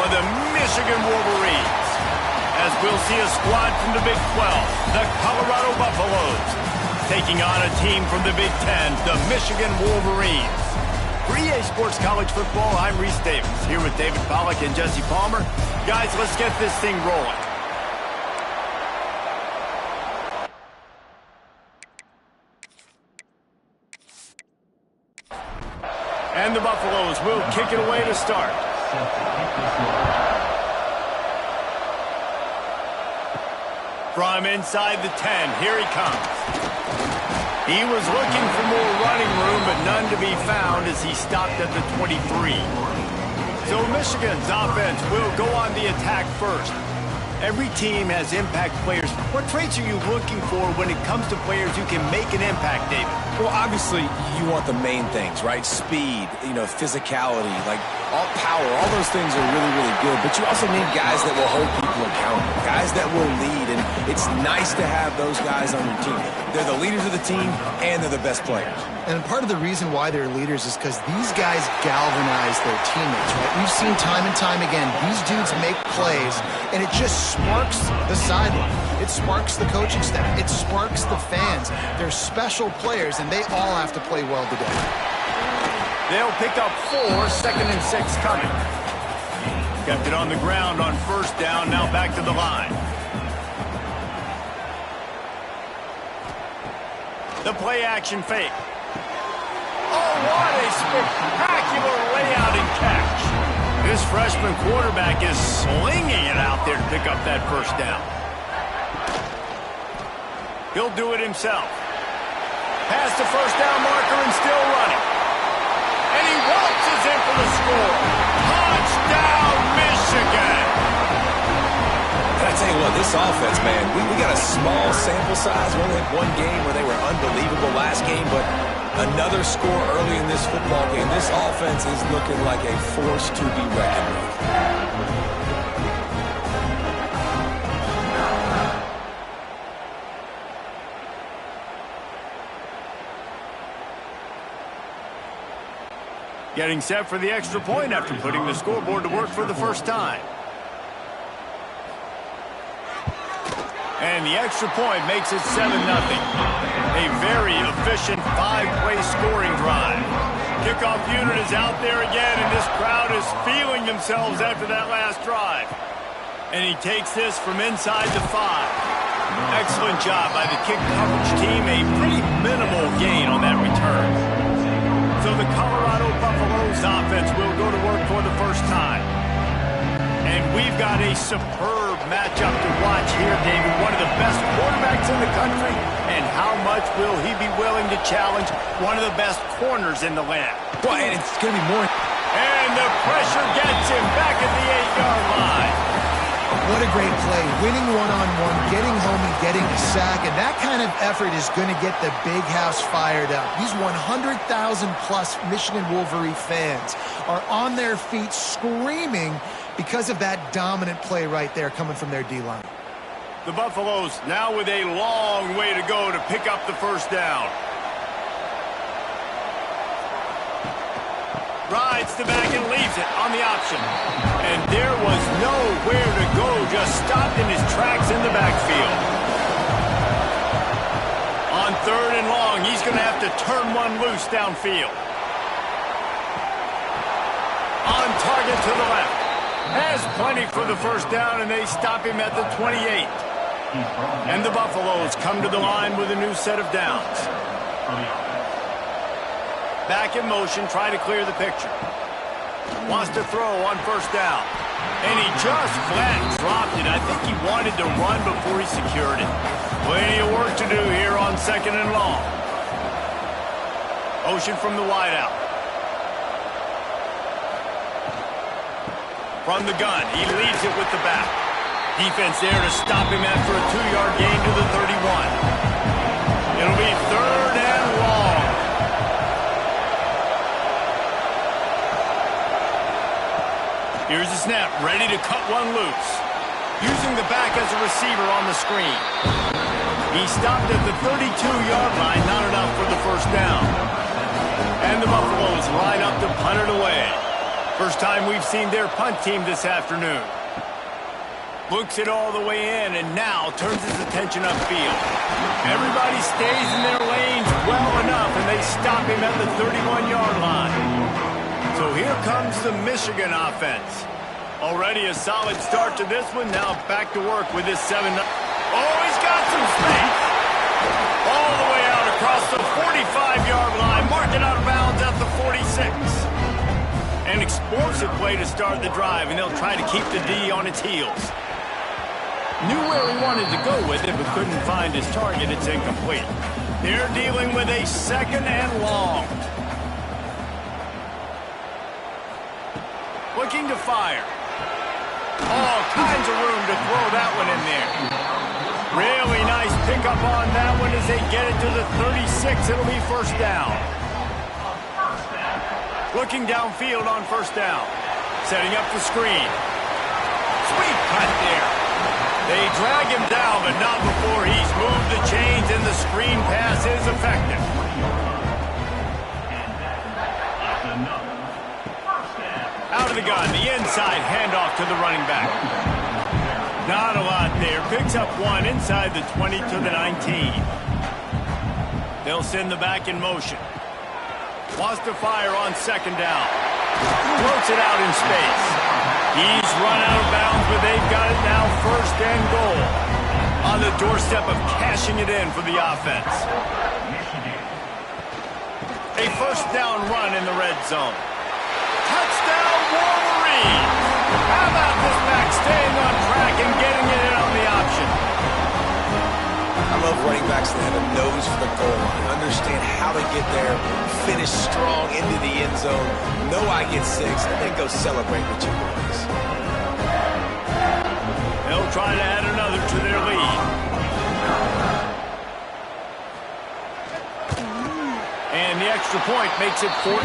for the Michigan Wolverines. As we'll see a squad from the Big 12, the Colorado Buffaloes, taking on a team from the Big 10, the Michigan Wolverines. For EA Sports College Football, I'm Reese Davis, here with David Pollack and Jesse Palmer. Guys, let's get this thing rolling. And the Buffaloes will kick it away to start. From inside the 10, here he comes. He was looking for more running room, but none to be found as he stopped at the 23. So Michigan's offense will go on the attack first. Every team has impact players. What traits are you looking for when it comes to players who can make an impact, David? Well, obviously, you want the main things, right? Speed, physicality, like all power, all those things are really, really good. But you also need guys that will hold people accountable, guys that will lead. And it's nice to have those guys on your team. They're the leaders of the team, and they're the best players. And part of the reason why they're leaders is because these guys galvanize their teammates, right? We've seen time and time again, these dudes make plays, and it just sparks the sideline. It sparks the coaching staff. It sparks the fans. They're special players, and they all have to play well together. They'll pick up 4, 2nd and 6 coming. Kept it on the ground on first down, now back to the line. The play action fake. Oh, what a spectacular layout and catch. This freshman quarterback is slinging it out there to pick up that first down. He'll do it himself. Past the first down marker and still running. And he waltzes in for the score. Touchdown, Michigan! I tell you what, this offense, man, we got a small sample size. We only had one game where they were unbelievable last game, but another score early in this football game. This offense is looking like a force to be reckoned with. Getting set for the extra point after putting the scoreboard to work for the first time. And the extra point makes it 7-0. A very efficient 5-play scoring drive. Kickoff unit is out there again, and this crowd is feeling themselves after that last drive. And he takes this from inside the 5. Excellent job by the kick coverage team. A pretty minimal gain on that return. So the Colorado Buffaloes offense will go to work for the first time. And we've got a superb matchup to watch here, David. One of the best quarterbacks in the country. And how much will he be willing to challenge one of the best corners in the land? Well, and it's going to be more. And the pressure gets him back at the 8-yard line. What a great play. Winning one-on-one, getting home and getting a sack. And that kind of effort is going to get the big house fired up. These 100,000-plus Michigan Wolverine fans are on their feet screaming because of that dominant play right there coming from their D-line. The Buffaloes now with a long way to go to pick up the first down. Rides the back and leaves it on the option. And there was nowhere to go, just stopped in his tracks in the backfield. On 3rd and long, he's going to have to turn one loose downfield. On target to the left. Has plenty for the first down, and they stop him at the 28. And the Buffaloes come to the line with a new set of downs. Back in motion, try to clear the picture. Wants to throw on first down. And he just flat dropped it. I think he wanted to run before he secured it. Plenty of work to do here on 2nd and long. Motion from the wideout. From the gun, he leads it with the back. Defense there to stop him after a 2-yard gain to the 31. It'll be 3rd and long. Here's the snap, ready to cut one loose. Using the back as a receiver on the screen. He stopped at the 32-yard line, not enough for the first down. And the Buffaloes line up to punt it away. First time we've seen their punt team this afternoon. Looks it all the way in and now turns his attention upfield. Everybody stays in their lanes well enough and they stop him at the 31-yard line. So here comes the Michigan offense. Already a solid start to this one. Now back to work with this 7. Oh, he's got some space. All the way out across the 45-yard line. Marking out of bounds at the 46. An explosive play to start the drive, and they'll try to keep the D on its heels. Knew where he wanted to go with it, but couldn't find his target. It's incomplete. They're dealing with a 2nd and long. Looking to fire. All kinds of room to throw that one in there. Really nice pickup on that one as they get it to the 36. It'll be first down. Looking downfield on first down. Setting up the screen. Sweet cut there. They drag him down, but not before he's moved the chains and the screen pass is effective. Out of the gun, the inside handoff to the running back. Not a lot there. Picks up one inside the 20 to the 19. They'll send the back in motion. Wants to fire on 2nd down. Floats it out in space. He's run out of bounds, but they've got it now 1st and goal. On the doorstep of cashing it in for the offense. A 1st down run in the red zone. Touchdown, Wolverine! How about this back staying on track and getting it in on the option? I love running backs that have a nose for the goal line. Understand how to get there, finish strong into the end zone, know I get 6, and then go celebrate with your boys. They'll try to add another to their lead. And the extra point makes it 14-0.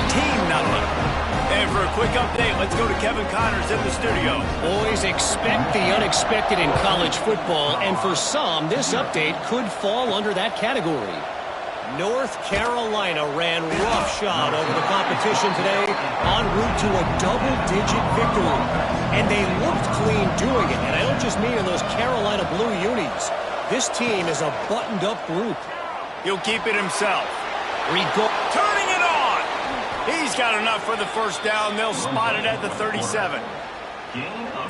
And for a quick update, let's go to Kevin Connors in the studio. Boys, expect the unexpected in college football, and for some, this update could fall under that category. North Carolina ran roughshod over the competition today, en route to a double-digit victory. And they looked clean doing it, and I don't just mean in those Carolina blue unis. This team is a buttoned-up group. He'll keep it himself. Turning it on! He's got enough for the 1st down. They'll spot it at the 37.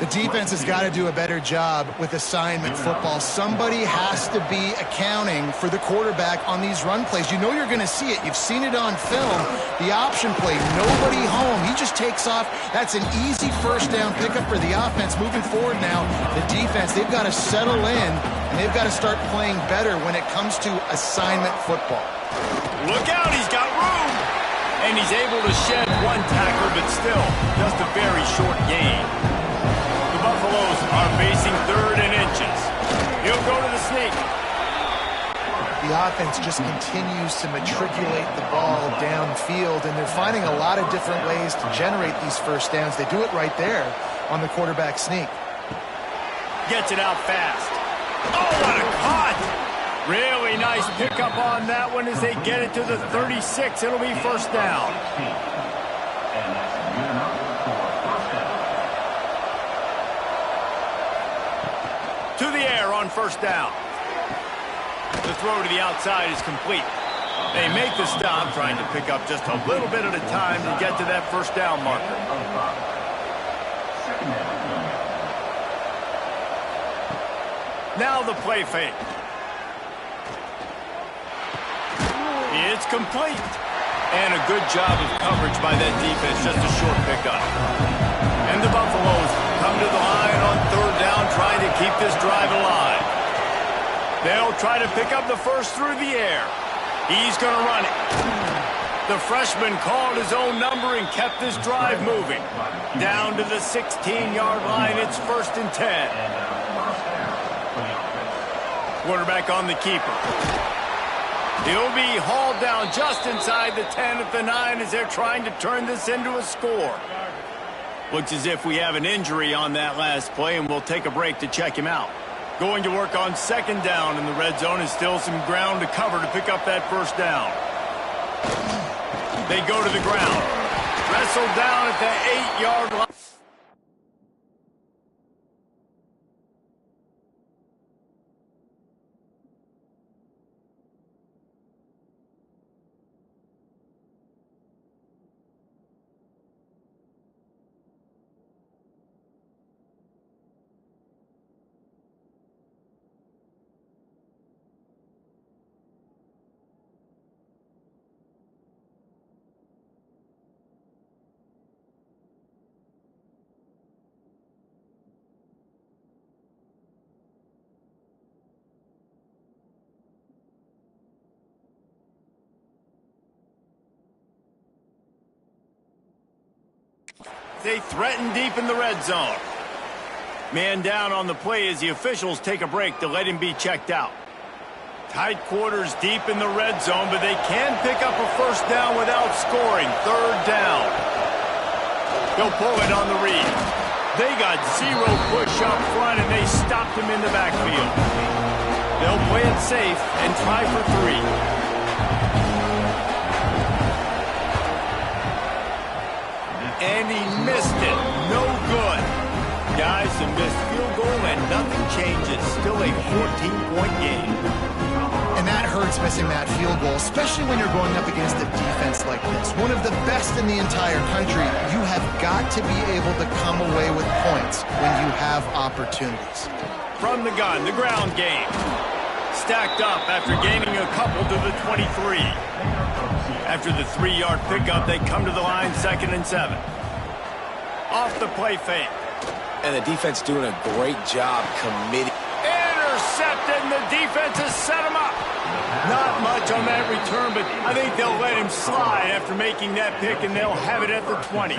The defense has got to do a better job with assignment football. Somebody has to be accounting for the quarterback on these run plays. You know you're going to see it. You've seen it on film. The option play, nobody home. He just takes off. That's an easy 1st down pickup for the offense. Moving forward now, the defense, they've got to settle in, and they've got to start playing better when it comes to assignment football. Look out, he's got room. And he's able to shed one tackler, but still just a very short gain. The Buffaloes are facing 3rd and inches. He'll go to the sneak. The offense just continues to matriculate the ball downfield, and they're finding a lot of different ways to generate these 1st downs. They do it right there on the quarterback sneak. Gets it out fast. Oh, what a cut! Really nice pickup on that one as they get it to the 36. It'll be 1st down. To the air on 1st down. The throw to the outside is complete. They make the stop, trying to pick up just a little bit at a time to get to that 1st down marker. Now the play fake. It's complete. And a good job of coverage by that defense, just a short pickup. And the Buffaloes come to the line on 3rd down, trying to keep this drive alive. They'll try to pick up the 1st through the air. He's going to run it. The freshman called his own number and kept this drive moving. Down to the 16-yard line, it's 1st and 10. Quarterback on the keeper. He'll be hauled down just inside the 10 at the 9 as they're trying to turn this into a score. Looks as if we have an injury on that last play, and we'll take a break to check him out. Going to work on 2nd down in the red zone, and still some ground to cover to pick up that 1st down. They go to the ground. Wrestled down at the 8-yard line. They threaten deep in the red zone. Man down on the play as the officials take a break to let him be checked out. Tight quarters deep in the red zone, but they can pick up a first down without scoring. Third down. They'll pull it on the read. They got zero push up front, and they stopped him in the backfield. They'll play it safe and try for 3. And he missed it. No good. Guys, a missed field goal and nothing changes. Still a 14-point game. And that hurts, missing that field goal, especially when you're going up against a defense like this. One of the best in the entire country. You have got to be able to come away with points when you have opportunities. From the gun, the ground game. Stacked up after gaining a couple to the 23. After the 3-yard pickup, they come to the line, 2nd and 7. Off the play fake. And the defense doing a great job committing. Intercepted, and the defense has set him up. Not much on that return, but I think they'll let him slide after making that pick, and they'll have it at the 20.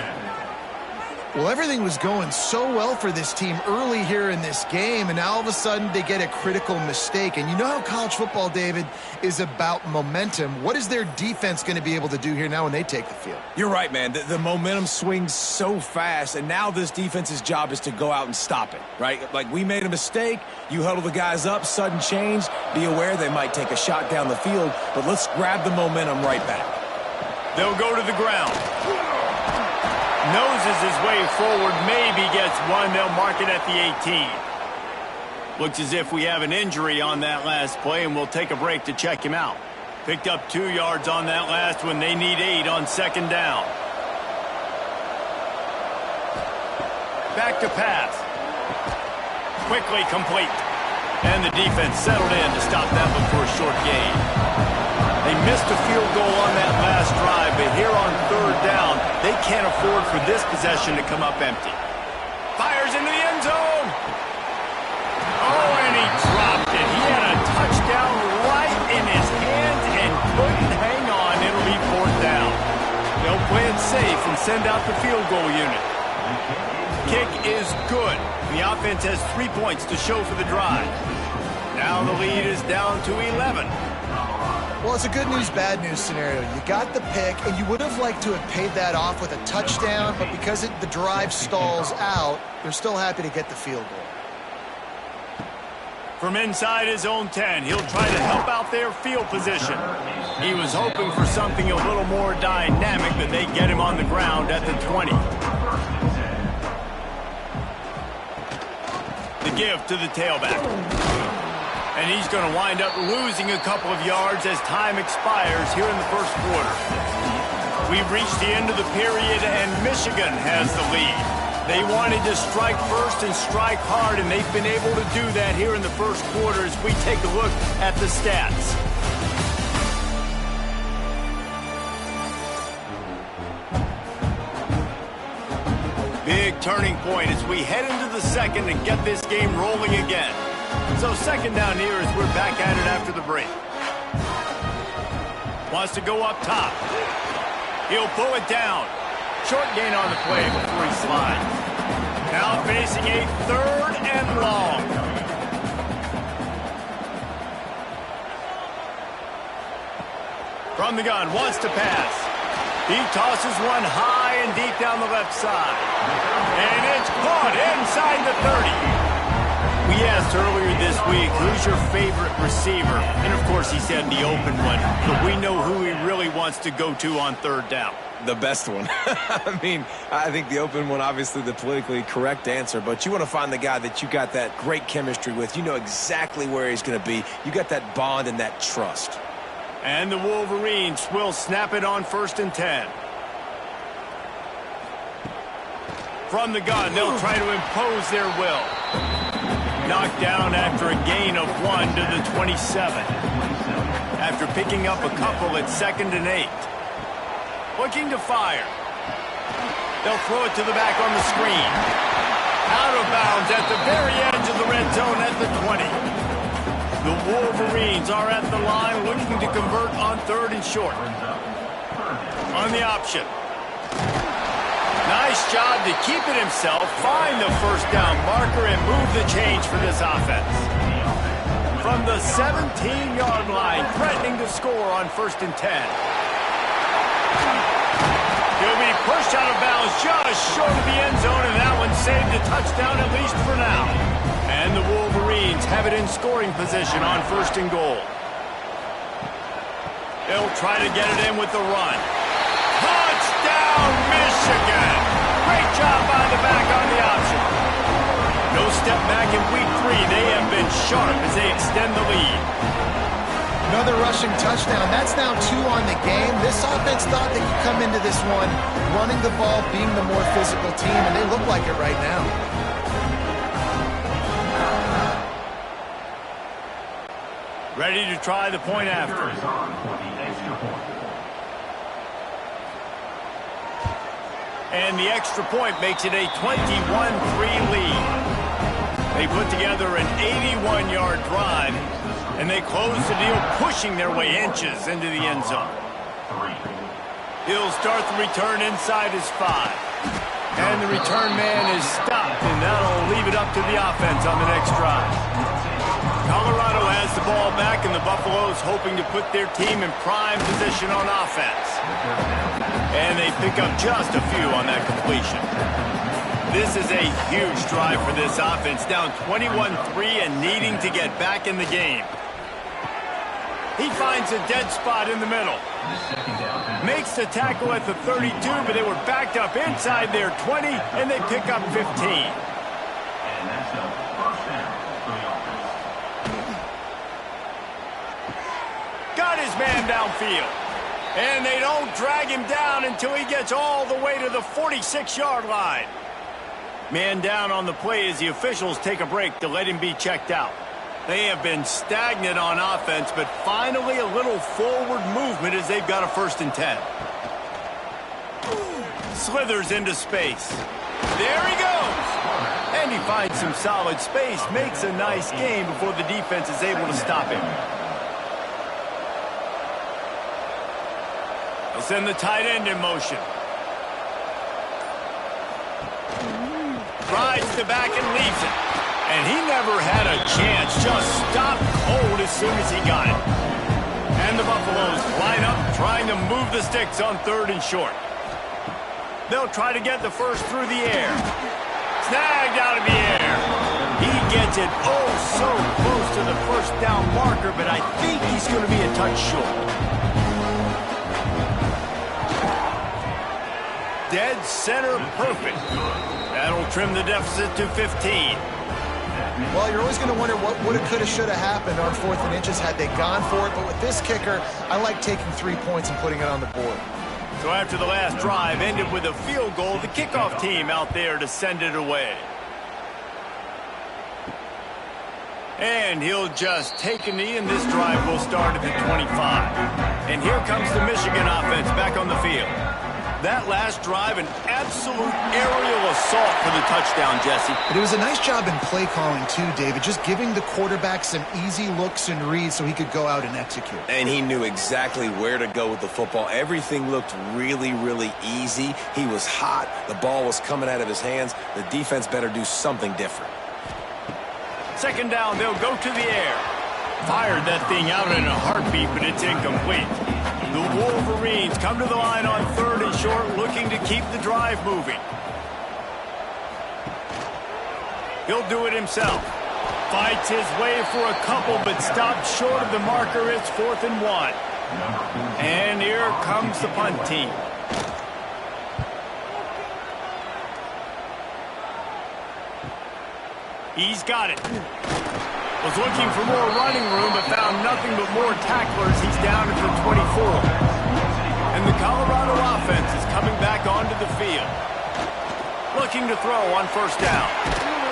Well, everything was going so well for this team early here in this game, and now all of a sudden they get a critical mistake. And you know how college football, David, is about momentum. What is their defense going to be able to do here now when they take the field? You're right, man. The momentum swings so fast, and now this defense's job is to go out and stop it, right? Like, we made a mistake. You huddle the guys up, sudden change. Be aware they might take a shot down the field, but let's grab the momentum right back. They'll go to the ground. Noses his way forward, maybe gets one. They'll mark it at the 18. Looks as if we have an injury on that last play, and we'll take a break to check him out. Picked up 2 yards on that last one. They need 8 on 2nd down. Back to pass. Quickly complete. And the defense settled in to stop that one for a short gain. They missed a field goal on that last drive, but here on 3rd down, they can't afford for this possession to come up empty. Fires into the end zone. Oh, and he dropped it. He had a touchdown right in his hands and couldn't hang on. It'll be 4th down. They'll play it safe and send out the field goal unit. Kick is good. The offense has 3 points to show for the drive. Now the lead is down to 11. Well, it's a good news, bad news scenario. You got the pick, and you would have liked to have paid that off with a touchdown, but because the drive stalls out, they're still happy to get the field goal. From inside his own 10, he'll try to help out their field position. He was hoping for something a little more dynamic, but they get him on the ground at the 20. The give to the tailback. And he's going to wind up losing a couple of yards as time expires here in the 1st quarter. We've reached the end of the period, and Michigan has the lead. They wanted to strike first and strike hard, and they've been able to do that here in the 1st quarter as we take a look at the stats. Big turning point as we head into the 2nd and get this game rolling again. So 2nd down here as we're back at it after the break. Wants to go up top. He'll pull it down. Short gain on the play before he slides. Now facing a 3rd and long. From the gun, wants to pass. He tosses one high and deep down the left side. And it's caught inside the 30. We He asked earlier this week, who's your favorite receiver? And, of course, he said the open one. But we know who he really wants to go to on third down. The best one. I mean, I think the open one, obviously the politically correct answer, but you want to find the guy that you got that great chemistry with. You know exactly where he's going to be. You got that bond and that trust. And the Wolverines will snap it on 1st and 10. From the gun, they'll try to impose their will. Knocked down after a gain of 1 to the 27. After picking up a couple at 2nd and 8. Looking to fire. They'll throw it to the back on the screen. Out of bounds at the very edge of the red zone at the 20. The Wolverines are at the line looking to convert on 3rd and short. On the option. Nice job to keep it himself, find the 1st down marker, and move the change for this offense. From the 17-yard line, threatening to score on 1st and 10. He'll be pushed out of bounds just short of the end zone, and that one saved a touchdown at least for now. And the Wolverines have it in scoring position on 1st and goal. They'll try to get it in with the run. Touchdown, Michigan! Great job by the back on the option. No step back in week 3. They have been sharp as they extend the lead. Another rushing touchdown. That's now 2 on the game. This offense thought they could come into this one running the ball, being the more physical team, and they look like it right now. Ready to try the point after. And the extra point makes it a 21-3 lead. They put together an 81-yard drive. And they close the deal, pushing their way inches into the end zone. He'll start the return inside his 5. And the return man is stopped, and that'll leave it up to the offense on the next drive. Colorado has the ball back, and the Buffaloes hoping to put their team in prime position on offense. And they pick up just a few on that completion. This is a huge drive for this offense, down 21-3 and needing to get back in the game. He finds a dead spot in the middle. Makes the tackle at the 32, but they were backed up inside their 20, and they pick up 15. Got his man downfield. And they don't drag him down until he gets all the way to the 46-yard line. Man down on the play as the officials take a break to let him be checked out. They have been stagnant on offense, but finally a little forward movement as they've got a 1st and 10. Slithers into space. There he goes! And he finds some solid space, makes a nice gain before the defense is able to stop him. They'll send the tight end in motion. Rides the back and leaves it. And he never had a chance, just stopped cold as soon as he got it. And the Buffaloes line up, trying to move the sticks on 3rd and short. They'll try to get the 1st through the air. Snagged out of the air. He gets it oh so close to the 1st down marker, but I think he's going to be a touch short. Dead center perfect. That'll trim the deficit to 15. Well, you're always going to wonder what woulda, coulda, shoulda happened on 4th and inches had they gone for it. But with this kicker, I like taking 3 points and putting it on the board. So after the last drive ended with a field goal, the kickoff team out there to send it away. And he'll just take a knee, and this drive will start at the 25. And here comes the Michigan offense back on the field. That last drive, an absolute aerial assault for the touchdown, Jesse. But it was a nice job in play calling, too, David, just giving the quarterback some easy looks and reads so he could go out and execute. And he knew exactly where to go with the football. Everything looked really, really easy. He was hot. The ball was coming out of his hands. The defense better do something different. 2nd down, they'll go to the air. Fired that thing out in a heartbeat, but it's incomplete. The Wolverines come to the line on 3rd and short, looking to keep the drive moving. He'll do it himself. Fights his way for a couple, but stopped short of the marker. It's 4th and 1. And here comes the punt team. He's got it. Was looking for more running room, but found nothing but more tacklers. He's down at the 24. And the Colorado offense is coming back onto the field. Looking to throw on 1st down.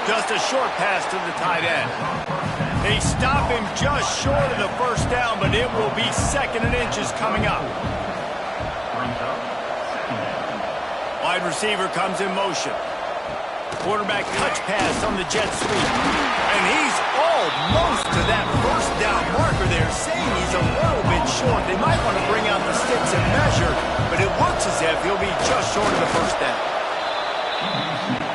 Just a short pass to the tight end. They stop him just short of the 1st down, but it will be 2nd and inches coming up. Wide receiver comes in motion. Quarterback touch pass on the jet sweep. And he's almost to that 1st down marker there, saying he's a little bit short. They might want to bring out the sticks and measure, but it looks as if he'll be just short of the 1st down.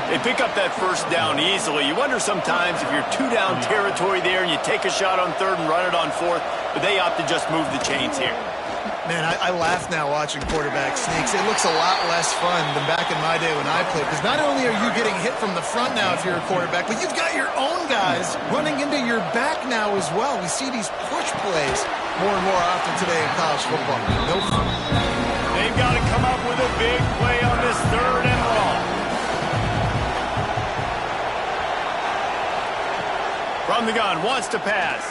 They pick up that 1st down easily. You wonder sometimes if you're 2-down territory there and you take a shot on 3rd and run it on 4th, but they opt to just move the chains here. Man, I laugh now watching quarterback sneaks. It looks a lot less fun than back in my day when I played, because not only are you getting hit from the front now if you're a quarterback, but you've got your own guys running into your back now as well. We see these push plays more and more often today in college football. No fun. They've got to come up with a big play on this 3rd and long. From the gun, wants to pass.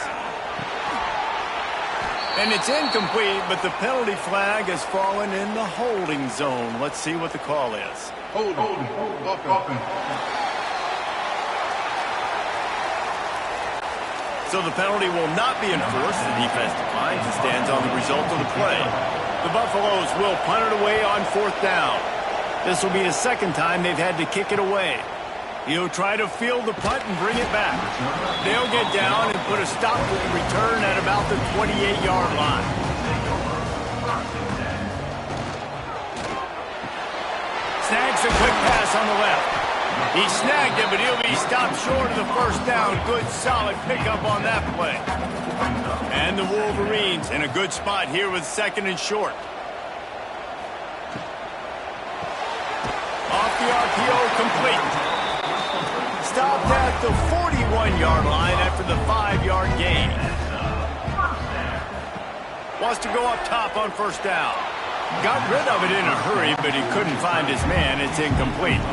And it's incomplete, but the penalty flag has fallen in the holding zone. Let's see what the call is. Holding. So the penalty will not be enforced. The defense declines and stands on the result of the play. The Buffaloes will punt it away on 4th down. This will be the 2nd time they've had to kick it away. He'll try to field the punt and bring it back. They'll get down and put a stop to the return at about the 28-yard line. Snags a quick pass on the left. He snagged it, but he'll be stopped short of the 1st down. Good, solid pickup on that play. And the Wolverines in a good spot here with 2nd and short. Off the RPO, complete. Stopped at the 41-yard line after the 5-yard gain. Wants to go up top on 1st down. Got rid of it in a hurry, but he couldn't find his man. It's incomplete.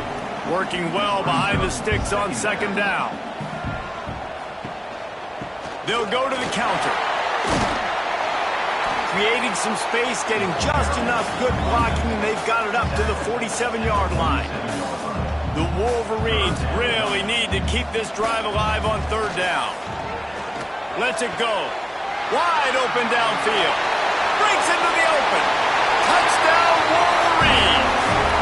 Working well behind the sticks on 2nd down. They'll go to the counter. Creating some space, getting just enough good blocking, and they've got it up to the 47-yard line. The Wolverines really need to keep this drive alive on 3rd down. Lets it go. Wide open downfield. Breaks into the open. Touchdown, Wolverines.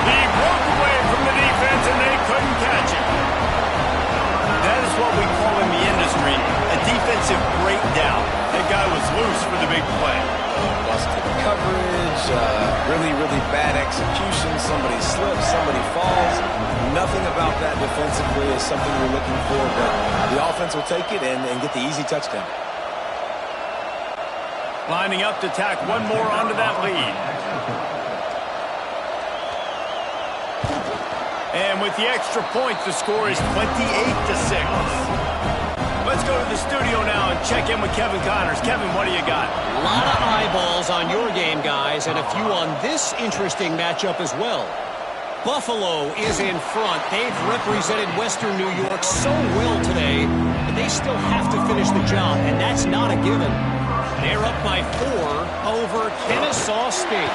He broke away from the defense, and they couldn't catch him. That is what we call in the industry a defensive breakdown. That guy was loose for the big play. Busted coverage, really bad execution. Somebody slips, somebody falls. Nothing about that defensively is something we're looking for, but the offense will take it and get the easy touchdown. Lining up to tack one more onto that lead. And with the extra point, the score is 28-6. Let's go to the studio now and check in with Kevin Connors. Kevin, what do you got? A lot of eyeballs on your game, guys, and a few on this interesting matchup as well. Buffalo is in front. They've represented Western New York so well today, but they still have to finish the job, and that's not a given. They're up by 4 over Kennesaw State.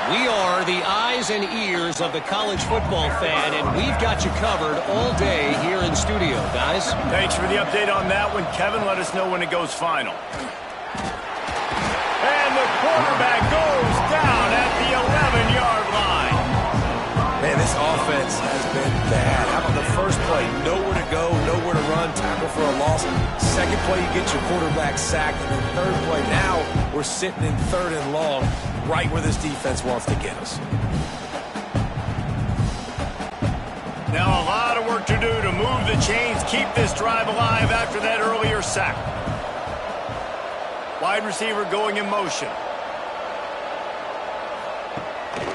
We are the eyes and ears of the college football fan, and we've got you covered all day here in studio, guys. Thanks for the update on that one, Kevin. Let us know when it goes final. And the quarterback goes down at the 11-yard line. Man, this offense has been bad. How about the first play? Nowhere to go, nowhere to run, tackle for a loss. Second play, you get your quarterback sacked. And then third play, now we're sitting in 3rd and long, right where this defense wants to get us. Now a lot of work to do to move the chains, keep this drive alive after that earlier sack. Wide receiver going in motion.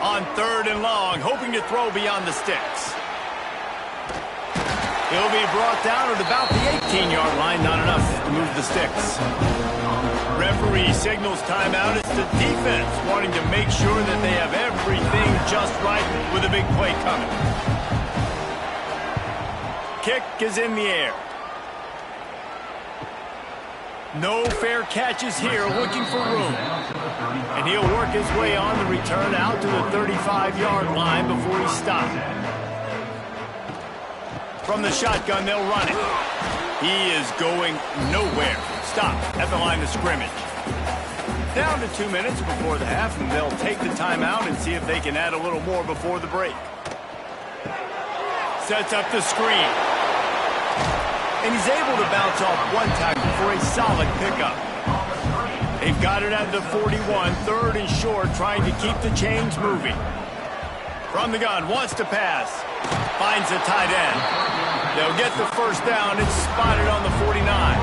On 3rd and long, hoping to throw beyond the sticks. He'll be brought down at about the 18-yard line, not enough to move the sticks. Referee signals timeout. It's the defense wanting to make sure that they have everything just right with a big play coming. Kick is in the air. No fair catches here, looking for room. And he'll work his way on the return out to the 35-yard line before he stops. From the shotgun, they'll run it. He is going nowhere. Stop at the line of scrimmage. Down to 2 minutes before the half, and they'll take the timeout and see if they can add a little more before the break. Sets up the screen. And he's able to bounce off one tackle for a solid pickup. They've got it at the 41, third and short, trying to keep the chains moving. From the gun, wants to pass. Finds the tight end. They'll get the first down. It's spotted on the 49.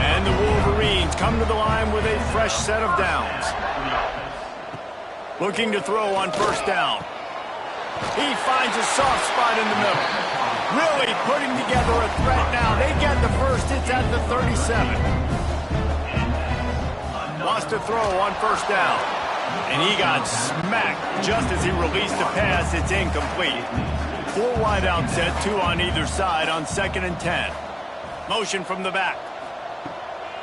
And the Wolverines come to the line with a fresh set of downs. Looking to throw on first down. He finds a soft spot in the middle. Really putting together a threat now. They get the first. It's at the 37. Wants to throw on first down. And he got smacked just as he released the pass. It's incomplete. 4 wide out set, 2 on either side on 2nd and 10. Motion from the back.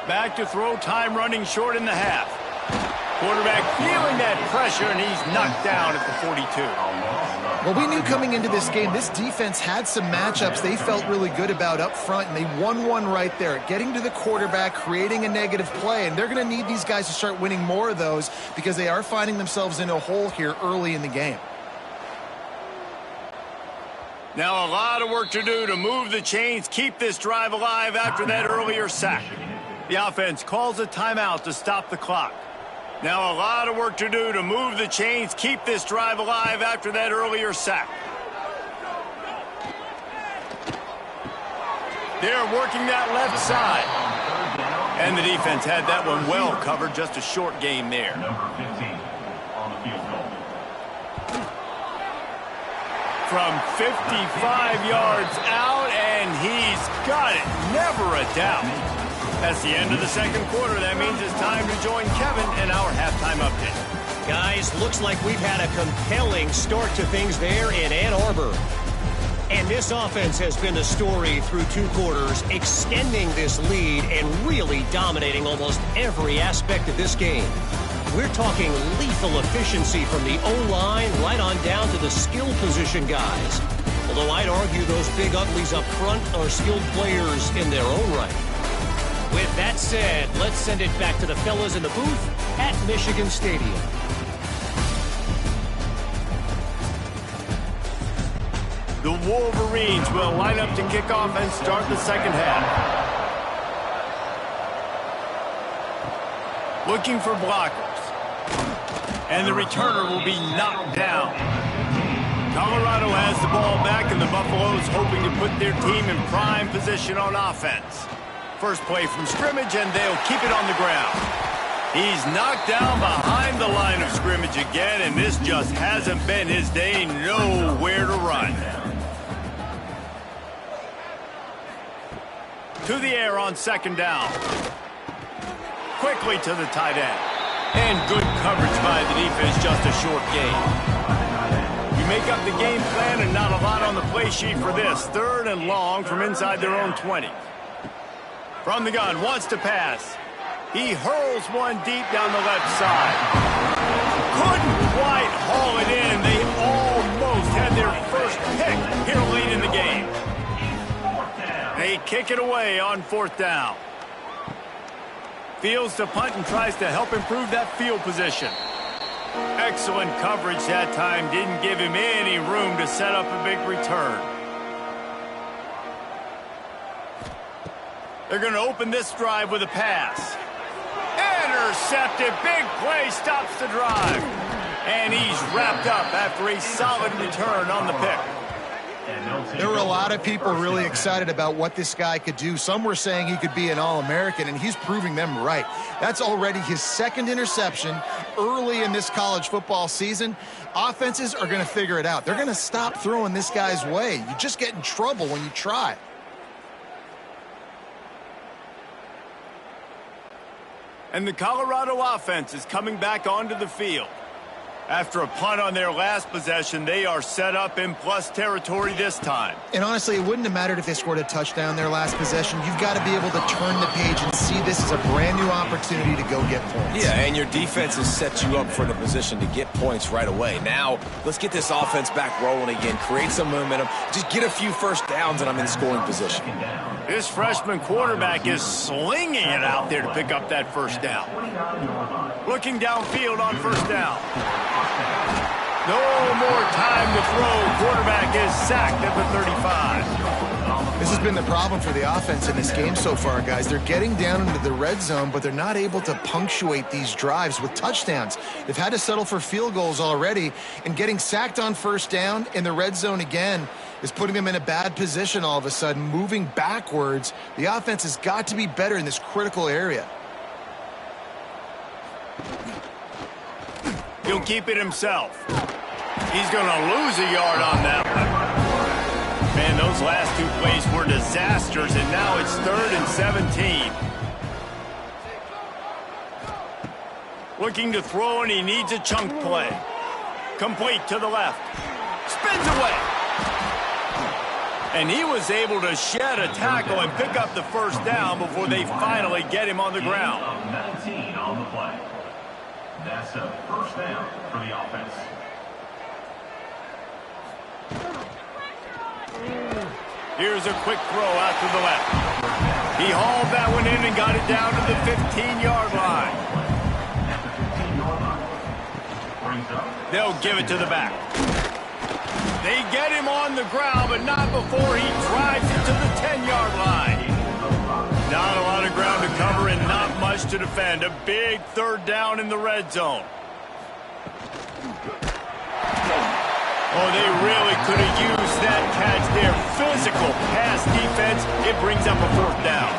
Back to throw, time running short in the half. Quarterback feeling that pressure, and he's knocked down at the 42. Well, we knew coming into this game, this defense had some matchups they felt really good about up front, and they won one right there, getting to the quarterback, creating a negative play, and they're going to need these guys to start winning more of those because they are finding themselves in a hole here early in the game. Now a lot of work to do to move the chains, keep this drive alive after that earlier sack. The offense calls a timeout to stop the clock. Now a lot of work to do to move the chains, keep this drive alive after that earlier sack. They're working that left side. And the defense had that one well covered, just a short game there. From 55 yards out, and he's got it. Never a doubt. That's the end of the second quarter. That means it's time to join Kevin in our halftime update. Guys, looks like we've had a compelling start to things there in Ann Arbor. And this offense has been the story through 2 quarters, extending this lead and really dominating almost every aspect of this game. We're talking lethal efficiency from the O-line right on down to the skill position guys. Although I'd argue those big uglies up front are skilled players in their own right. With that said, let's send it back to the fellas in the booth at Michigan Stadium. The Wolverines will line up to kick off and start the second half. Looking for blockers. And the returner will be knocked down. Colorado has the ball back, and the Buffaloes hoping to put their team in prime position on offense. First play from scrimmage, and they'll keep it on the ground. He's knocked down behind the line of scrimmage again, and this just hasn't been his day. Nowhere to run. To the air on second down. Quickly to the tight end. And good coverage by the defense, just a short game. You make up the game plan and not a lot on the play sheet for this. 3rd and long from inside their own 20. From the gun, wants to pass. He hurls one deep down the left side. Couldn't quite haul it in. They almost had their first pick here late in the game. They kick it away on 4th down. Fields to punt and tries to help improve that field position. Excellent coverage that time. Didn't give him any room to set up a big return. They're going to open this drive with a pass. Intercepted. Big play stops the drive. And he's wrapped up after a solid return on the pick. There were a lot of people really excited about what this guy could do. Some were saying he could be an All-American, and he's proving them right. That's already his second interception early in this college football season. Offenses are going to figure it out. They're going to stop throwing this guy's way. You just get in trouble when you try. And the Colorado offense is coming back onto the field. After a punt on their last possession, they are set up in plus territory this time. And honestly, it wouldn't have mattered if they scored a touchdown their last possession. You've got to be able to turn the page and see this as a brand new opportunity to go get points. Yeah, and your defense has set you up for the position to get points right away. Now, let's get this offense back rolling again, create some momentum, just get a few first downs, and I'm in scoring position. This freshman quarterback is slinging it out there to pick up that first down. Looking downfield on first down. No more time to throw. Quarterback is sacked at the 35. This has been the problem for the offense in this game so far, guys. They're getting down into the red zone, but they're not able to punctuate these drives with touchdowns. They've had to settle for field goals already, and getting sacked on first down in the red zone again is putting them in a bad position all of a sudden, moving backwards. The offense has got to be better in this critical area. He'll keep it himself. He's going to lose a yard on that one. Man, those last two plays were disasters, and now it's 3rd and 17. Looking to throw, and he needs a chunk play. Complete to the left. Spins away. And he was able to shed a tackle and pick up the first down before they finally get him on the ground. 19 on the play. That's a first down for the offense. Here's a quick throw out to the left. He hauled that one in and got it down to the 15-yard line. They'll give it to the back. They get him on the ground, but not before he drives it to the 10-yard line. Not a lot of ground to cover and not much to defend. A big 3rd down in the red zone. Oh, they really could have used that catch there. Physical pass defense. It brings up a 4th down.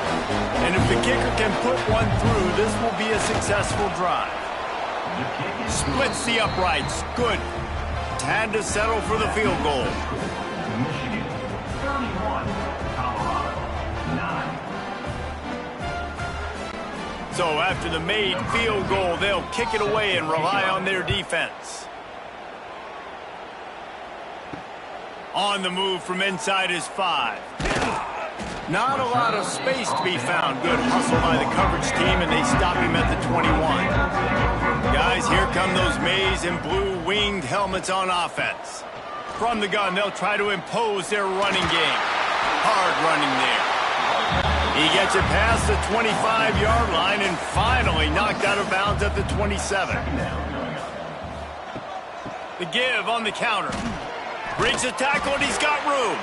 And if the kicker can put one through, this will be a successful drive. Splits the uprights. Good. Had to settle for the field goal. Michigan 31, Colorado 9. So after the made field goal, they'll kick it away and rely on their defense. On the move from inside his 5. Not a lot of space to be found. Good hustle by the coverage team, and they stop him at the 21. Guys, here come those maize and blue winged helmets on offense. From the gun, they'll try to impose their running game. Hard running there. He gets it past the 25-yard line and finally knocked out of bounds at the 27. The give on the counter. Breaks a tackle, and he's got room.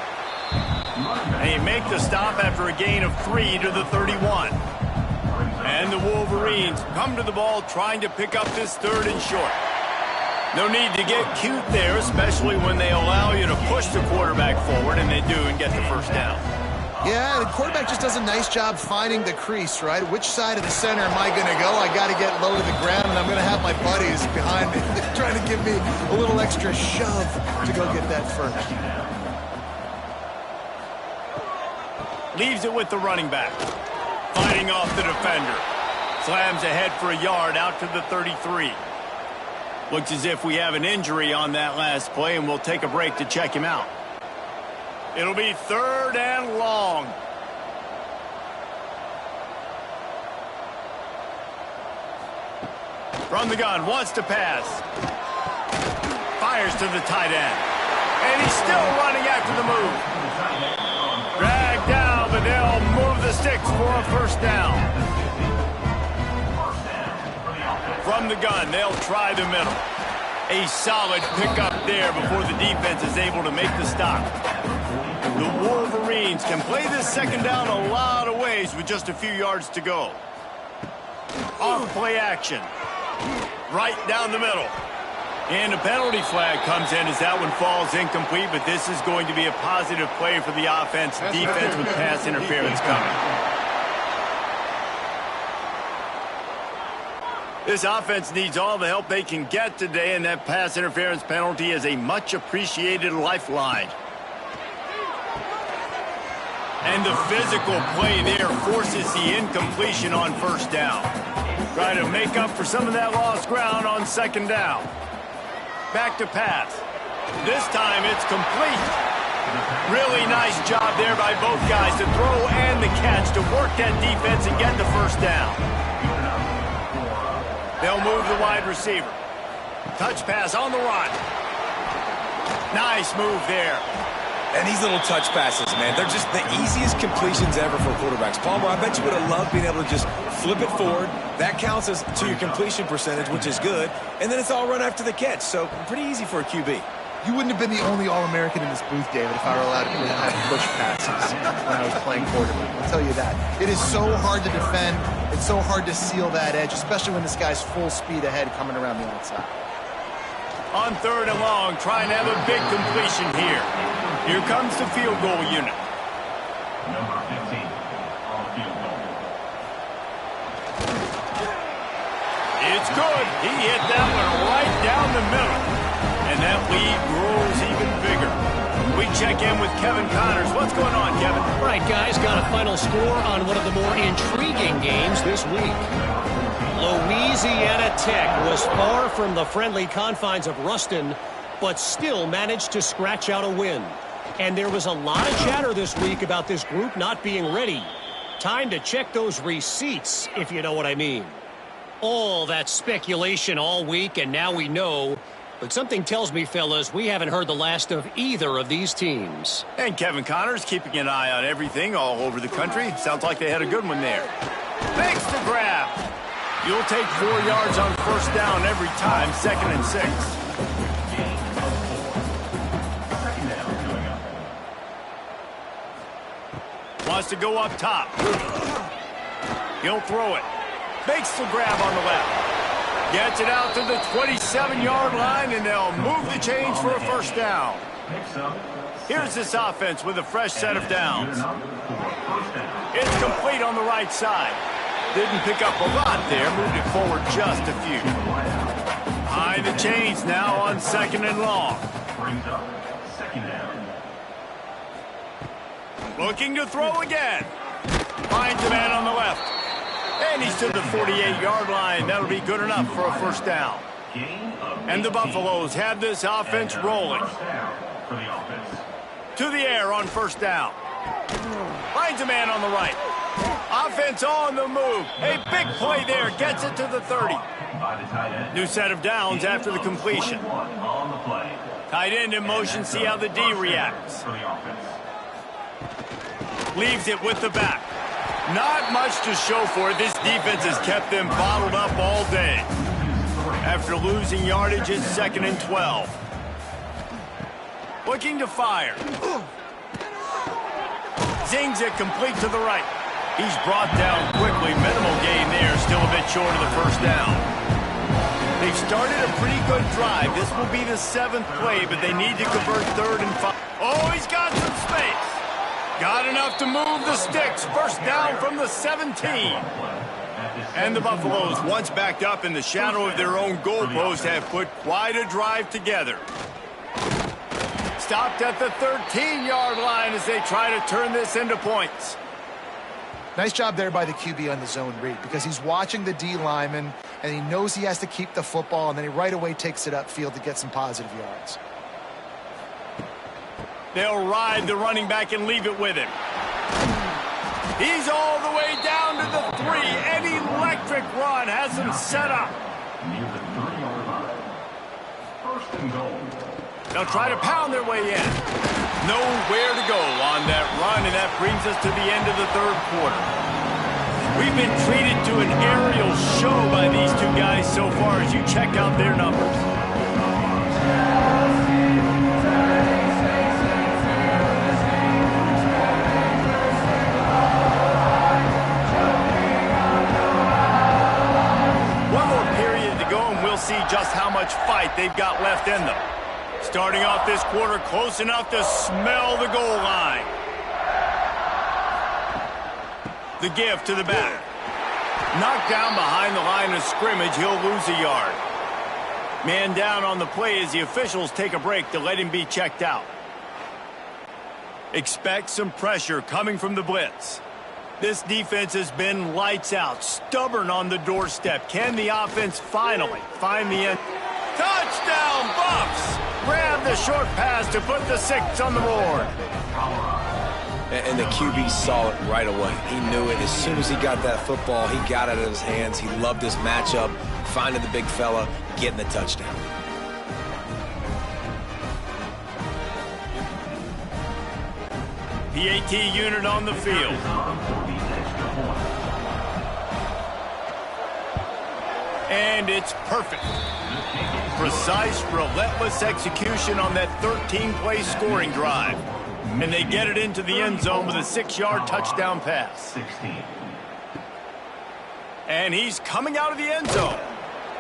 And he make the stop after a gain of 3 to the 31. And the Wolverines come to the ball trying to pick up this 3rd and short. No need to get cute there, especially when they allow you to push the quarterback forward, and they do, and get the first down. Yeah, the quarterback just does a nice job finding the crease, right? Which side of the center am I going to go? I got to get low to the ground, and I'm going to have my buddies behind me trying to give me a little extra shove to go get that first. Leaves it with the running back. Fighting off the defender. Slams ahead for a yard out to the 33. Looks as if we have an injury on that last play, and we'll take a break to check him out. It'll be 3rd and long. From the gun, wants to pass. Fires to the tight end. And he's still running after the move. Dragged down, but they'll move the sticks for a first down. From the gun, they'll try the middle. A solid pickup there before the defense is able to make the stop. The Wolverines can play this second down a lot of ways with just a few yards to go. Off play action. Right down the middle. And a penalty flag comes in as that one falls incomplete, but this is going to be a positive play for the offense. Defense with pass interference coming. This offense needs all the help they can get today, and that pass interference penalty is a much-appreciated lifeline. And the physical play there forces the incompletion on first down. Trying to make up for some of that lost ground on second down. Back to pass. This time it's complete. Really nice job there by both guys to throw and the catch to work that defense and get the first down. They'll move the wide receiver. Touch pass on the run. Nice move there. And these little touch passes, man, they're just the easiest completions ever for quarterbacks. Palmer, I bet you would have loved being able to just flip it forward. That counts as to your completion percentage, which is good. And then it's all run after the catch, so pretty easy for a QB. You wouldn't have been the only All-American in this booth, David, if I were allowed to have push passes when I was playing quarterback. I'll tell you that. It is so hard to defend. It's so hard to seal that edge, especially when this guy's full speed ahead coming around the outside. On third and long, trying to have a big completion here. Here comes the field goal unit. Number 15 on field goal. It's good. He hit that one right down the middle. And that lead grows even bigger. We check in with Kevin Connors. What's going on, Kevin? All right, guys, got a final score on one of the more intriguing games this week. Louisiana Tech was far from the friendly confines of Ruston, but still managed to scratch out a win. And there was a lot of chatter this week about this group not being ready. Time to check those receipts, if you know what I mean. All that speculation all week, and now we know. But something tells me, fellas, we haven't heard the last of either of these teams. And Kevin Connors keeping an eye on everything all over the country. Sounds like they had a good one there. Makes the grab. You'll take 4 yards on first down every time, 2nd and 6. Wants to go up top. He'll throw it. Makes the grab on the left. Gets it out to the 27-yard line, and they'll move the chains for a first down. Here's this offense with a fresh set of downs. It's complete on the right side. Didn't pick up a lot there. Moved it forward just a few. Behind the chains now on 2nd and long. Brings up 2nd down. Looking to throw again. Finds the man on the left. And he's to the 48-yard line. That'll be good enough for a first down. And the Buffaloes have this offense rolling. To the air on first down. Finds a man on the right. Offense on the move. A big play there. Gets it to the 30. New set of downs after the completion. Tight end in motion. See how the D reacts. Leaves it with the back. Not much to show for it. This defense has kept them bottled up all day. After losing yardage, it's 2nd and 12. Looking to fire. Zings it complete to the right. He's brought down quickly. Minimal gain there. Still a bit short of the first down. They've started a pretty good drive. This will be the 7th play, but they need to convert 3rd and 5. Oh, he's got some space. Got enough to move the sticks. First down from the 17. And the Buffaloes, once backed up in the shadow of their own goalpost, have put quite a drive together. Stopped at the 13-yard line as they try to turn this into points. Nice job there by the QB on the zone read, because he's watching the D lineman, and he knows he has to keep the football, and then he right away takes it upfield to get some positive yards. They'll ride the running back and leave it with him. He's all the way down to the 3. An electric run has him set up. Near the 30-yard line. 1st and goal. They'll try to pound their way in. Nowhere to go on that run, and that brings us to the end of the 3rd quarter. We've been treated to an aerial show by these two guys so far as you check out their numbers. see just how much fight they've got left in them. Starting off this quarter close enough to smell the goal line. The give to the back. Knocked down behind the line of scrimmage, he'll lose a yard. Man down on the play as the officials take a break to let him be checked out. Expect some pressure coming from the blitz. This defense has been lights out, stubborn on the doorstep. Can the offense finally find the end? Touchdown, Buffs! Grab the short pass to put the 6 on the board. And the QB saw it right away. He knew it. As soon as he got that football, he got it out of his hands. He loved his matchup, finding the big fella, getting the touchdown. PAT unit on the field. And it's perfect. Precise, relentless execution on that 13-play scoring drive. And they get it into the end zone with a 6-yard touchdown pass. 16. And he's coming out of the end zone.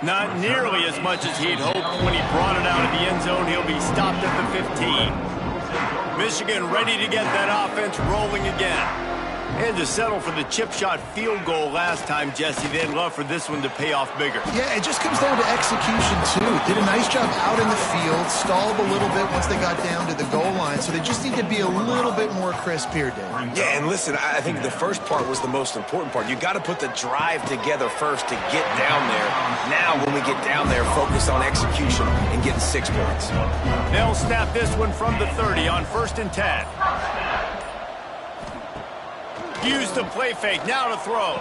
Not nearly as much as he'd hoped when he brought it out of the end zone. He'll be stopped at the 15. Michigan ready to get that offense rolling again. And to settle for the chip shot field goal last time, Jesse, they'd love for this one to pay off bigger. Yeah, it just comes down to execution, too. Did a nice job out in the field, stalled a little bit once they got down to the goal line, so they just need to be a little bit more crisp here, Dave. Yeah, and listen, I think the first part was the most important part. You got to put the drive together first to get down there. Now, when we get down there, focus on execution and getting 6 points. They'll snap this one from the 30 on 1st and 10. Use the play fake, now to throw.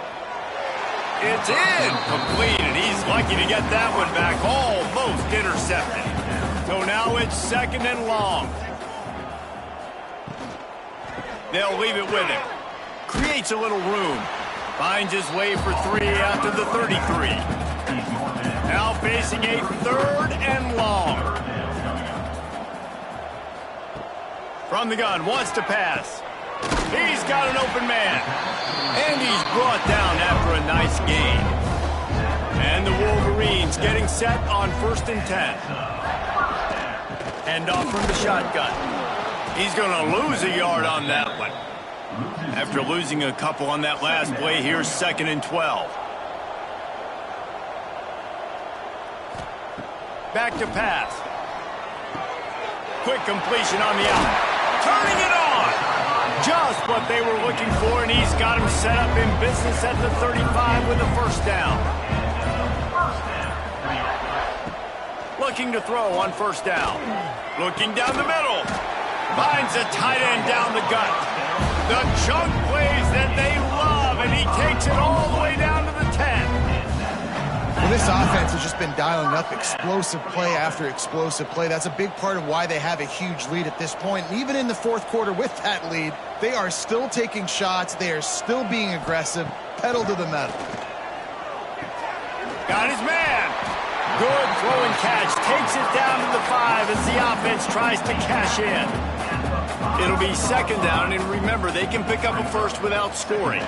It's in, completed. He's lucky to get that one back, almost intercepted. So now it's 2nd and long. They'll leave it with him. Creates a little room. Finds his way for 3 after the 33. Now facing a 3rd and long. From the gun, wants to pass. He's got an open man. And he's brought down after a nice gain. And the Wolverines getting set on 1st and 10. Hand off from the shotgun. He's going to lose a yard on that one. After losing a couple on that last play, here's 2nd and 12. Back to pass. Quick completion on the out. Turning it on. Just what they were looking for, and he's got him set up in business at the 35 with a 1st down. Looking to throw on 1st down. Looking down the middle. Finds a tight end down the gut. The chunk plays that they love, and he takes it all the way down to the 10. Well, this offense has just been dialing up explosive play after explosive play. That's a big part of why they have a huge lead at this point. And even in the 4th quarter with that lead, they are still taking shots. They are still being aggressive. Pedal to the metal. Got his man. Good throw and catch. Takes it down to the 5 as the offense tries to cash in. It'll be 2nd down, and remember, they can pick up a 1st without scoring.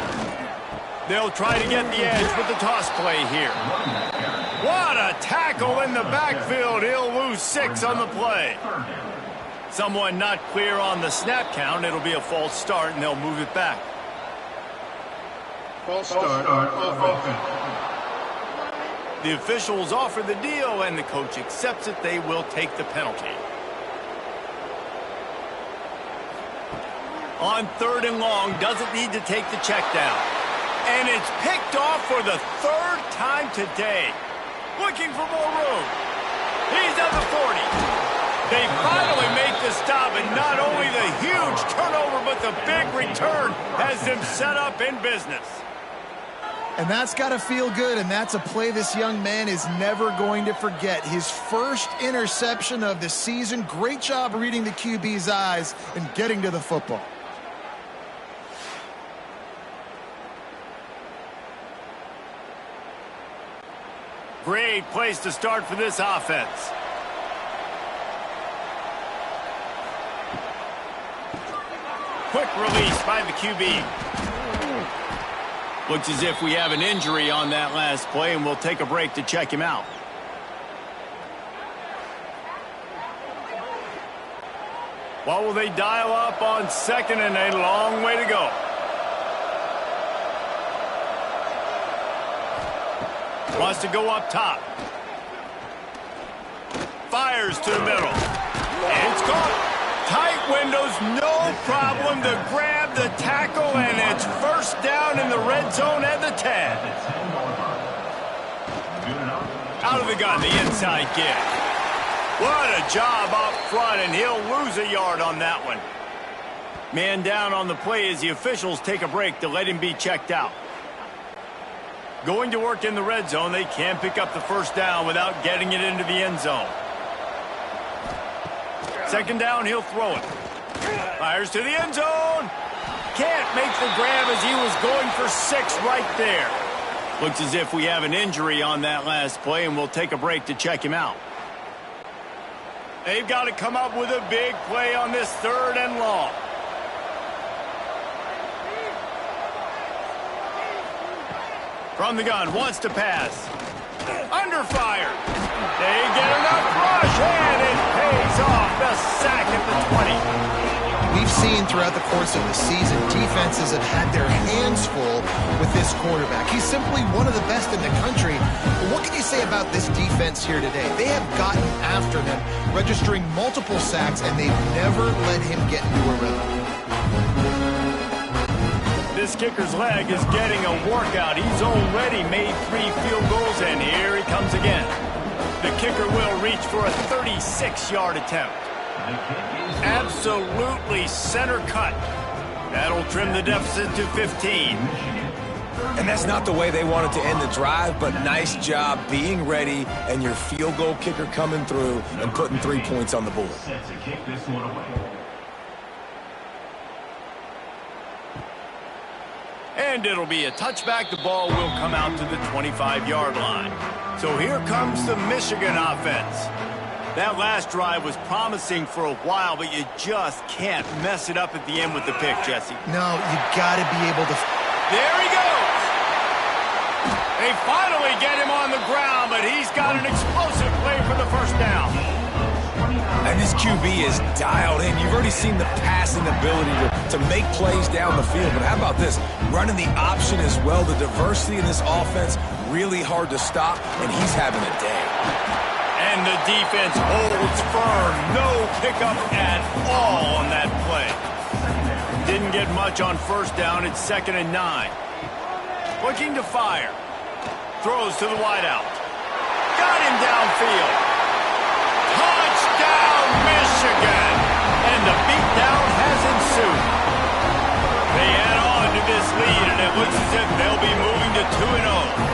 They'll try to get the edge with the toss play here. What a tackle in the backfield. He'll lose 6 on the play. Someone not clear on the snap count. It'll be a false start, and they'll move it back. False start. Offense. The officials offer the deal, and the coach accepts it. They will take the penalty. On 3rd and long, doesn't need to take the check down. And it's picked off for the 3rd time today. Looking for more room. He's at the 40. They finally make the stop, and not only the huge turnover, but the big return has them set up in business. And that's got to feel good, and that's a play this young man is never going to forget. His 1st interception of the season. Great job reading the QB's eyes and getting to the football. Great place to start for this offense. Quick release by the QB. Looks as if we have an injury on that last play, and we'll take a break to check him out. What will they dial up on second and a long way to go? Wants to go up top. Fires to the middle. And it's caught. Tight windows, no problem to grab the tackle, and it's first down in the red zone at the 10. Out of the gun, the inside kick. What a job up front, and he'll lose a yard on that one. Man down on the play as the officials take a break to let him be checked out. Going to work in the red zone, they can't pick up the first down without getting it into the end zone. Second down, he'll throw it. Fires to the end zone. Can't make the grab as he was going for 6 right there. Looks as if we have an injury on that last play, and we'll take a break to check him out. They've got to come up with a big play on this 3rd and long. From the gun, wants to pass. Under fire. They get enough rush, and it pays off. The sack at the 20. We've seen throughout the course of the season, defenses have had their hands full with this quarterback. He's simply one of the best in the country. But what can you say about this defense here today? They have gotten after him, registering multiple sacks, and they've never let him get into a rhythm. This kicker's leg is getting a workout. He's already made 3 field goals, and here he comes again. The kicker will reach for a 36-yard attempt. Absolutely center cut. That'll trim the deficit to 15. And that's not the way they wanted to end the drive, but nice job being ready and your field goal kicker coming through and putting 3 points on the board. Set to kick this one away. And it'll be a touchback. The ball will come out to the 25-yard line. So here comes the Michigan offense. That last drive was promising for a while, but you just can't mess it up at the end with the pick, Jesse. No, you got to be able to... There he goes! They finally get him on the ground, but he's got an explosive play for the first down. And this QB is dialed in. You've already seen the passing ability to make plays down the field. But how about this? Running the option as well. The diversity in this offense, really hard to stop, and he's having a day. And the defense holds firm. No pickup at all on that play. Didn't get much on first down. It's 2nd and 9. Looking to fire. Throws to the wideout. Got him downfield. Touchdown, Michigan! And the beatdown has ensued. They add on to this lead, and it looks as if they'll be moving to 2-0.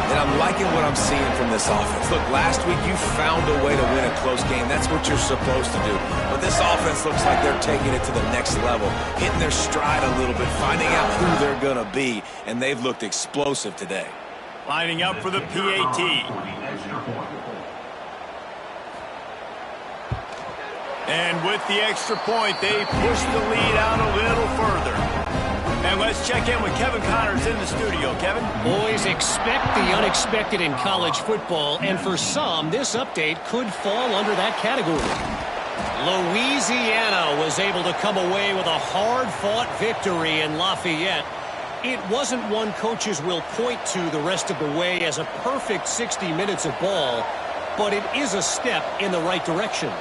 And I'm liking what I'm seeing from this offense. Look, last week you found a way to win a close game. That's what you're supposed to do. But this offense looks like they're taking it to the next level, hitting their stride a little bit, finding out who they're going to be, and they've looked explosive today. Lining up for the PAT. And with the extra point, they push the lead out a little further. And let's check in with Kevin Connors in the studio. Kevin? Boys, expect the unexpected in college football, and for some, this update could fall under that category. Louisiana was able to come away with a hard-fought victory in Lafayette. It wasn't one coaches will point to the rest of the way as a perfect 60 minutes of ball, but it is a step in the right direction.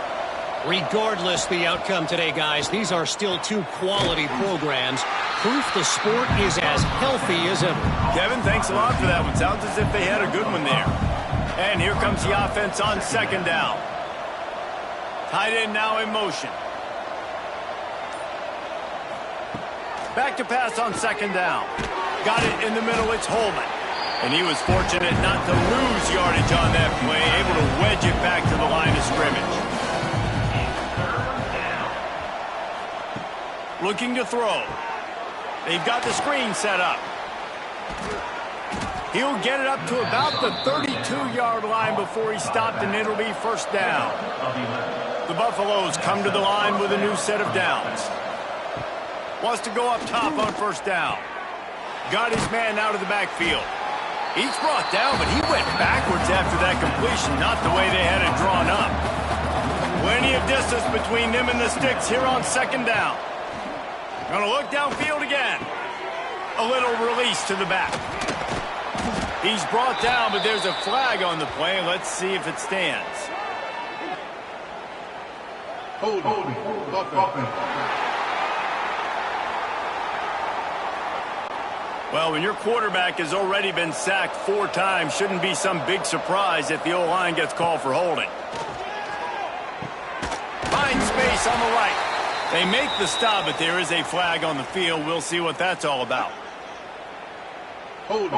Regardless the outcome today, guys, these are still 2 quality programs. Proof the sport is as healthy as ever. Kevin, thanks a lot for that one. Sounds as if they had a good one there. And here comes the offense on 2nd down. Tight end now in motion. Back to pass on 2nd down. Got it in the middle, it's Holman. And he was fortunate not to lose yardage on that play, able to wedge it back to the line of scrimmage. Looking to throw. They've got the screen set up. He'll get it up to about the 32-yard line before he stopped, and it'll be first down. The Buffaloes come to the line with a new set of downs. Wants to go up top on first down. Got his man out of the backfield. He's brought down, but he went backwards after that completion, not the way they had it drawn up. Plenty of distance between them and the sticks here on second down. Gonna look downfield again. A little release to the back. He's brought down, but there's a flag on the play. Let's see if it stands. Hold. Well, when your quarterback has already been sacked 4 times, shouldn't be some big surprise if the O-line gets called for holding. Find space on the right. They make the stop, but there is a flag on the field. We'll see what that's all about. Hold.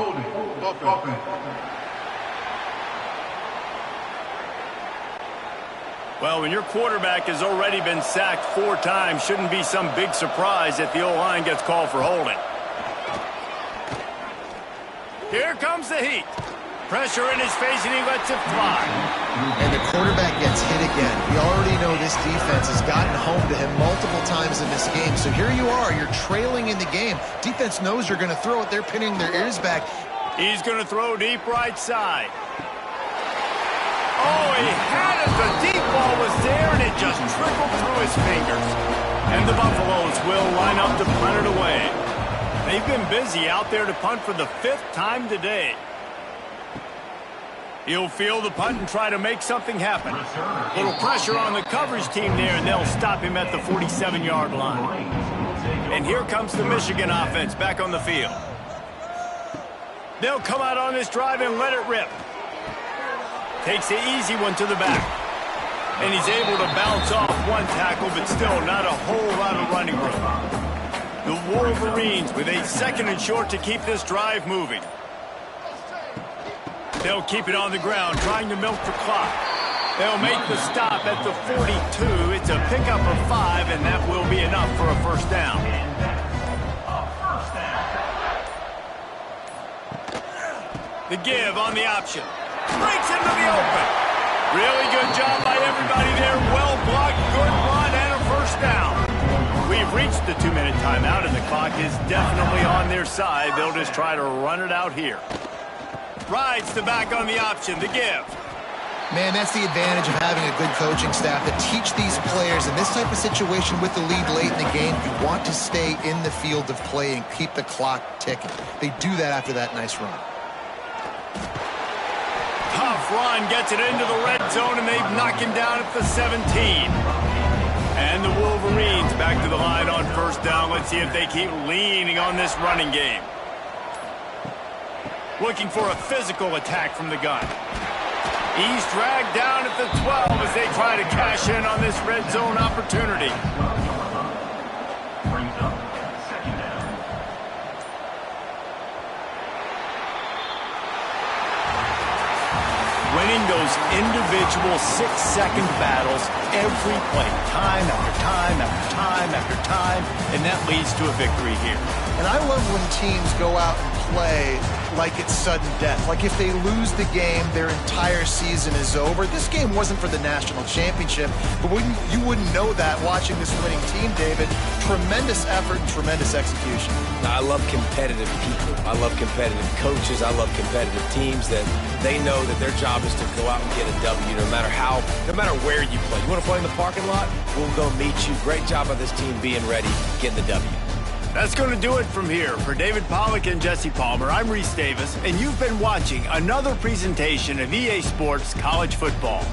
Well, when your quarterback has already been sacked 4 times, shouldn't be some big surprise if the O-line gets called for holding. Here comes the heat. Pressure in his face, and he lets it fly. And the quarterback gets hit again. We already know this defense has gotten home to him multiple times in this game. So here you are. You're trailing in the game. Defense knows you're going to throw it. They're pinning their ears back. He's going to throw deep right side. Oh, he had it. The deep ball was there, and it just trickled through his fingers. And the Buffaloes will line up to punt it away. They've been busy out there to punt for the 5th time today. He'll field the punt and try to make something happen. Little pressure on the coverage team there, and they'll stop him at the 47-yard line. And here comes the Michigan offense back on the field. They'll come out on this drive and let it rip. Takes the easy one to the back. And he's able to bounce off one tackle, but still not a whole lot of running room. The Wolverines with a 2nd and short to keep this drive moving. They'll keep it on the ground, trying to milk the clock. They'll make the stop at the 42. It's a pickup of 5, and that will be enough for a first down. The give on the option. Breaks into the open. Really good job by everybody there. Well blocked, good run, and a first down. We've reached the 2-minute timeout, and the clock is definitely on their side. They'll just try to run it out here. Rides the back on the option, the give. Man, that's the advantage of having a good coaching staff that teach these players in this type of situation with the lead late in the game. You want to stay in the field of play and keep the clock ticking. They do that after that nice run. Tough run, gets it into the red zone, and they've knocked him down at the 17. And the Wolverines back to the line on first down. Let's see if they keep leaning on this running game. Looking for a physical attack from the gun. He's dragged down at the 12 as they try to cash in on this red zone opportunity. Brings up second down. Winning those individual 6-second battles every play, time after time after time after time, and that leads to a victory here. And I love when teams go out and play like it's sudden death. Like if they lose the game, their entire season is over. This game wasn't for the national championship, but you wouldn't know that watching this winning team, David. Tremendous effort and tremendous execution. I love competitive people. I love competitive coaches. I love competitive teams that they know that their job is to go out and get a W no matter where you play. You want to play in the parking lot? We'll go meet you. Great job by this team being ready, getting the W. That's going to do it from here. For David Pollack and Jesse Palmer, I'm Reese Davis, and you've been watching another presentation of EA Sports College Football.